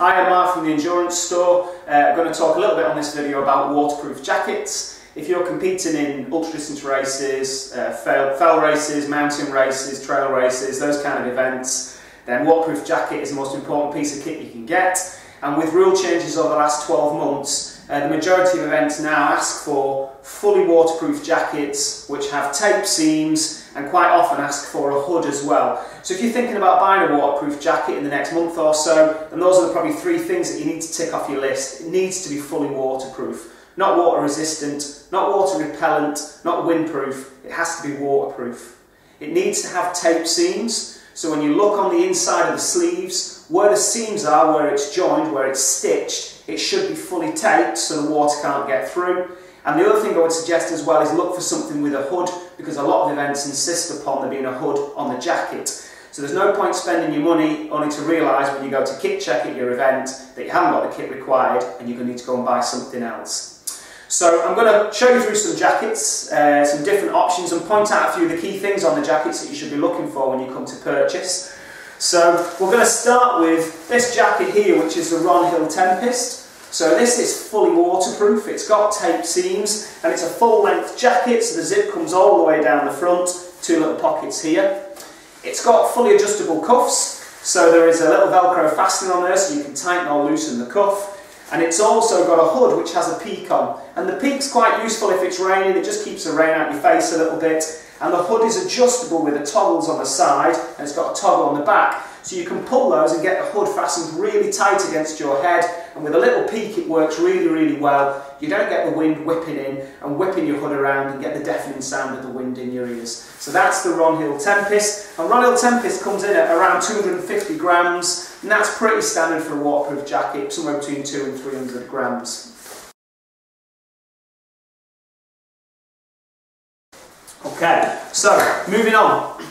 Hi, I'm Mark from the Endurance Store. I'm going to talk a little bit on this video about waterproof jackets. If you're competing in ultra distance races, fell races, mountain races, trail races, those kind of events, then waterproof jacket is the most important piece of kit you can get. And with rule changes over the last 12 months, the majority of events now ask for fully waterproof jackets which have tape seams and quite often ask for a hood as well. So if you're thinking about buying a waterproof jacket in the next month or so, then those are probably three things that you need to tick off your list. It needs to be fully waterproof. Not water resistant, not water repellent, not windproof. It has to be waterproof. It needs to have tape seams, so when you look on the inside of the sleeves, where the seams are, where it's joined, where it's stitched, it should be fully taped so the water can't get through. And the other thing I would suggest as well is look for something with a hood, because a lot of events insist upon there being a hood on the jacket. So there's no point spending your money only to realise when you go to kit check at your event that you haven't got the kit required and you're going to need to go and buy something else. So I'm going to show you through some jackets, some different options, and point out a few of the key things on the jackets that you should be looking for when you come to purchase. So we're going to start with this jacket here, which is the Ron Hill Tempest. So this is fully waterproof, it's got tape seams, and it's a full length jacket, so the zip comes all the way down the front, two little pockets here. It's got fully adjustable cuffs, so there is a little Velcro fastening on there so you can tighten or loosen the cuff. And it's also got a hood which has a peak on. And the peak's quite useful if it's raining, it just keeps the rain out your face a little bit. And the hood is adjustable with the toggles on the side, and it's got a toggle on the back. So you can pull those and get the hood fastened really tight against your head, and with a little peak it works really, really well. You don't get the wind whipping in and whipping your hood around and get the deafening sound of the wind in your ears. So that's the Ron Hill Tempest. And Ron Hill Tempest comes in at around 250 grams, and that's pretty standard for a waterproof jacket, somewhere between 200 and 300 grams. Okay, so moving on.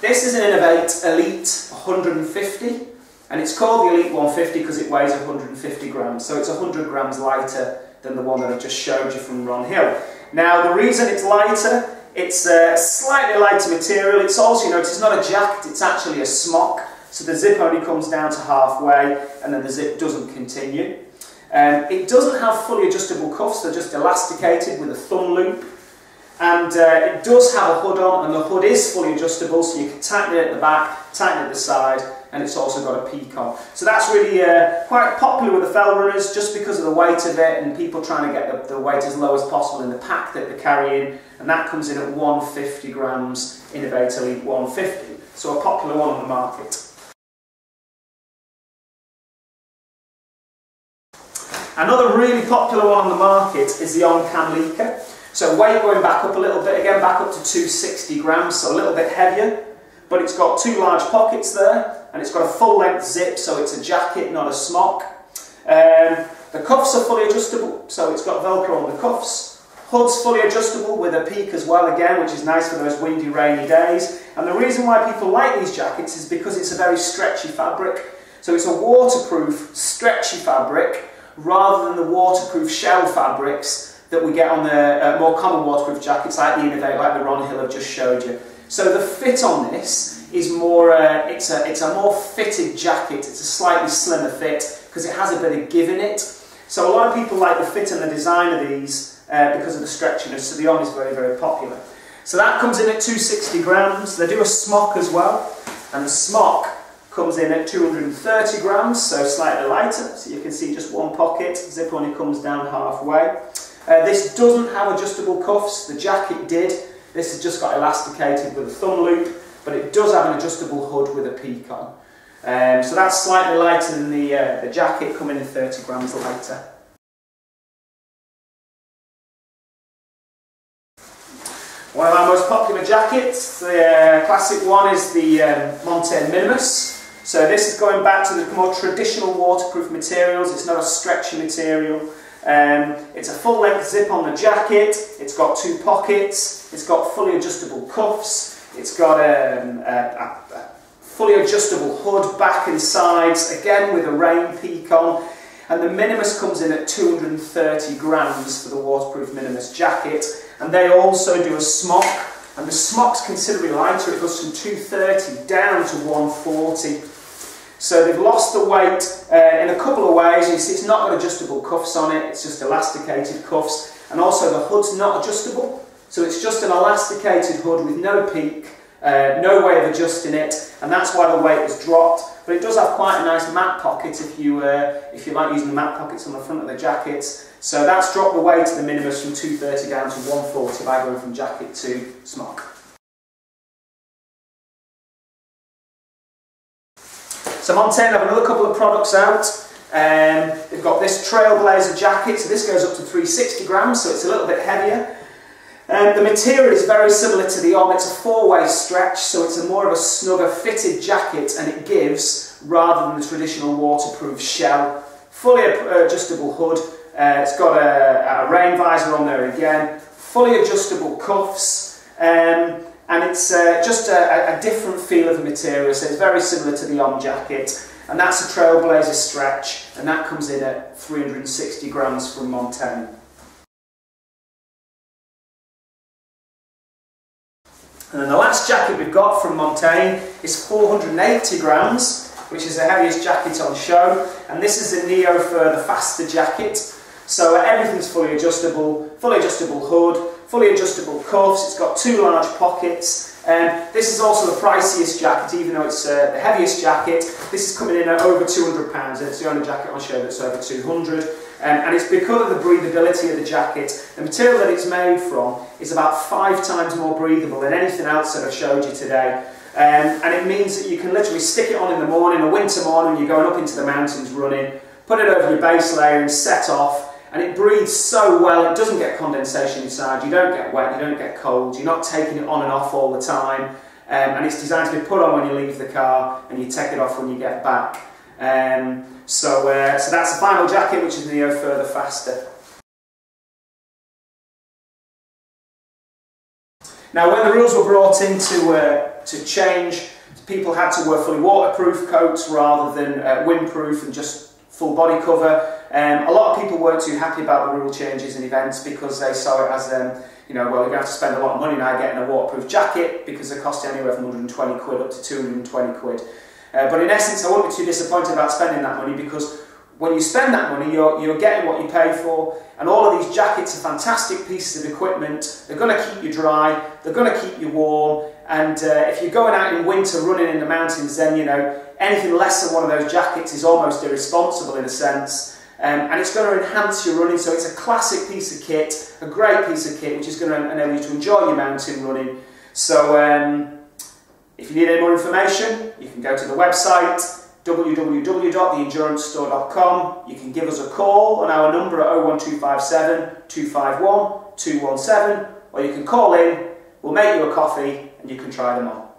This is an INOV-8 Elite 150, and it's called the Elite 150 because it weighs 150 grams, so it's 100 grams lighter than the one that I just showed you from Ron Hill. Now, the reason it's lighter, it's a slightly lighter material. It's also, it's not a jacket, it's actually a smock, so the zip only comes down to halfway, and then the zip doesn't continue. It doesn't have fully adjustable cuffs, they're just elasticated with a thumb loop. And it does have a hood on, and the hood is fully adjustable, so you can tighten it at the back, tighten it at the side, and it's also got a peak on. So that's really quite popular with the fell runners, just because of the weight of it and people trying to get the weight as low as possible in the pack that they're carrying, and that comes in at 150 grams, INOV-8 Elite 150, so a popular one on the market. Another really popular one on the market is the OMM Kamleika. So weight going back up a little bit, again back up to 260 grams, so a little bit heavier, but it's got two large pockets there, and it's got a full length zip, so it's a jacket, not a smock. The cuffs are fully adjustable, so it's got Velcro on the cuffs. Hood's fully adjustable with a peak as well again, which is nice for those windy, rainy days. And the reason why people like these jackets is because it's a very stretchy fabric. So it's a waterproof, stretchy fabric, rather than the waterproof shell fabrics that we get on the more common waterproof jackets like the INOV-8, like the Ron Hill I've just showed you. So the fit on this is more, it's a more fitted jacket, it's a slightly slimmer fit because it has a bit of give in it. So a lot of people like the fit and the design of these because of the stretchiness, so the OMM is very, very popular. So that comes in at 260 grams, they do a smock as well, and the smock comes in at 230 grams, so slightly lighter, so you can see just one pocket, zip only comes down halfway. This doesn't have adjustable cuffs, the jacket did. This has just got elasticated with a thumb loop, but it does have an adjustable hood with a peak on. So that's slightly lighter than the jacket, coming in 30 grams lighter. One of our most popular jackets, the classic one, is the Montane Minimus. So this is going back to the more traditional waterproof materials, it's not a stretchy material. It's a full length zip on the jacket, it's got two pockets, it's got fully adjustable cuffs, it's got a fully adjustable hood, back and sides, again with a rain peak on, and the Minimus comes in at 230 grams for the waterproof Minimus jacket, and they also do a smock, and the smock's considerably lighter, it goes from 230 down to 140. So they've lost the weight in a couple of ways. You see it's not got adjustable cuffs on it, it's just elasticated cuffs, and also the hood's not adjustable. So it's just an elasticated hood with no peak, no way of adjusting it, and that's why the weight has dropped. But it does have quite a nice mat pocket if you like using the mat pockets on the front of the jackets. So that's dropped the weight of the Minimus from 230 down to 140 by going from jacket to smock. So Montane have another couple of products out. They've got this Trail Blazer jacket, so this goes up to 360 grams, so it's a little bit heavier. The material is very similar to the OMM. It's a four-way stretch, so it's more of a snugger fitted jacket, and it gives, rather than the traditional waterproof shell. Fully adjustable hood, it's got a rain visor on there again, fully adjustable cuffs, and it's just a different feel of the material, so it's very similar to the OMM jacket, and that's a Trail Blazer stretch, and that comes in at 360 grams from Montane. And then the last jacket we've got from Montane is 480 grams, which is the heaviest jacket on show, and this is the NEO Further Faster jacket. So everything's fully adjustable hood, fully adjustable cuffs, it's got two large pockets, and this is also the priciest jacket, even though it's the heaviest jacket. This is coming in at over £200, it's the only jacket on show that's over 200. And it's because of the breathability of the jacket. The material that it's made from is about 5 times more breathable than anything else that I've showed you today. And it means that you can literally stick it on in the morning, a winter morning, when you're going up into the mountains running, put it over your base layer and set off, and it breathes so well, it doesn't get condensation inside, you don't get wet, you don't get cold, you're not taking it on and off all the time, and it's designed to be put on when you leave the car and you take it off when you get back. So that's the final jacket, which is NEO Further Faster. Now, when the rules were brought in to change, people had to wear fully waterproof coats rather than windproof and just full body cover. A lot of people weren't too happy about the rule changes in events because they saw it as, you know, well, you're going to have to spend a lot of money now getting a waterproof jacket because they cost you anywhere from 120 quid up to 220 quid. But in essence, I won't be too disappointed about spending that money, because when you spend that money, you're getting what you pay for, and all of these jackets are fantastic pieces of equipment. They're going to keep you dry, they're going to keep you warm, and if you're going out in winter running in the mountains, then, you know, anything less than one of those jackets is almost irresponsible in a sense, and it's going to enhance your running. So it's a classic piece of kit, a great piece of kit, which is going to enable you to enjoy your mountain running. So if you need any more information, you can go to the website www.theendurancestore.com. You can give us a call on our number at 01257 251 217, or you can call in, we'll make you a coffee and you can try them on.